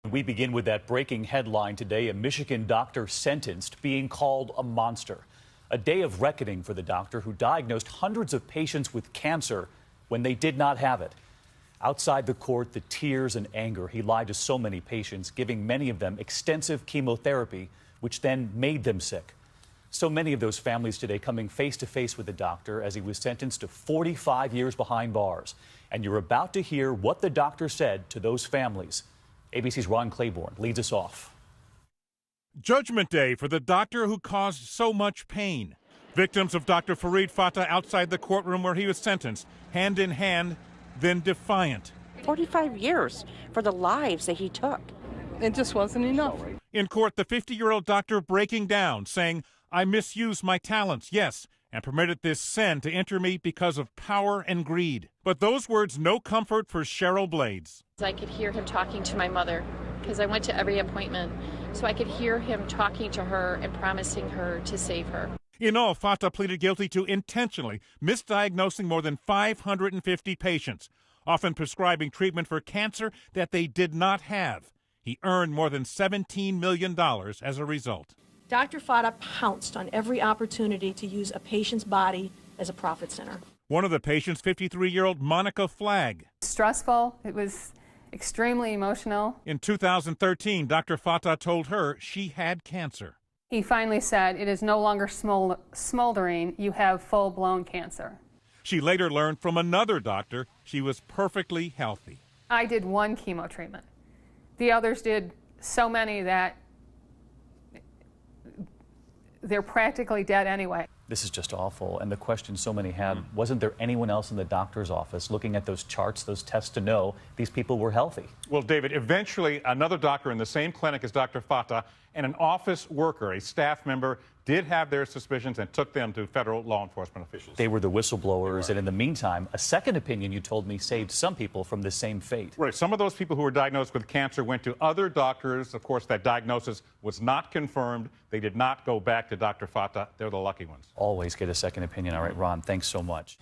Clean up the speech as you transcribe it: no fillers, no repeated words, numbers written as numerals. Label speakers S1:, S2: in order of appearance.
S1: We begin with that breaking headline today. A Michigan doctor sentenced, being called a monster. A day of reckoning for the doctor who diagnosed hundreds of patients with cancer when they did not have it. Outside the court, the tears and anger. He lied to so many patients, giving many of them extensive chemotherapy, which then made them sick. So many of those families today coming face to face with the doctor as he was sentenced to 45 years behind bars. And you're about to hear what the doctor said to those families. ABC's Ron Claiborne leads us off.
S2: Judgment Day for the doctor who caused so much pain. Victims of Dr. Farid Fatah outside the courtroom where he was sentenced, hand in hand, then defiant.
S3: 45 years for the lives that he took.
S4: It just wasn't enough.
S2: In court, the 50-year-old doctor breaking down, saying, "I misused my talents, yes, and permitted this sin to enter me because of power and greed." But those words no comfort for Cheryl Blades.
S5: I could hear him talking to my mother because I went to every appointment. So I could hear him talking to her and promising her to save her.
S2: In all, Fatah pleaded guilty to intentionally misdiagnosing more than 550 patients, often prescribing treatment for cancer that they did not have. He earned more than $17 million as a result.
S6: Dr. Fatah pounced on every opportunity to use a patient's body as a profit center.
S2: One of the patients, 53-year-old Monica Flagg.
S7: Stressful. It was extremely emotional.
S2: In 2013, Dr. Fatah told her she had cancer.
S7: He finally said, "It is no longer smoldering. You have full-blown cancer."
S2: She later learned from another doctor she was perfectly healthy.
S7: I did one chemo treatment. The others did so many that they're practically dead anyway.
S1: This is just awful. And the question so many had, wasn't there anyone else in the doctor's office looking at those charts, those tests to know these people were healthy?
S8: Well, David, eventually another doctor in the same clinic as Dr. Fatah and an office worker, a staff member, did have their suspicions and took them to federal law enforcement officials.
S1: They were the whistleblowers. And in the meantime, a second opinion, you told me, saved some people from the same fate.
S8: Right. Some of those people who were diagnosed with cancer went to other doctors. Of course, that diagnosis was not confirmed. They did not go back to Dr. Fatah. They're the lucky ones.
S1: Always get a second opinion. All right, Ron, thanks so much.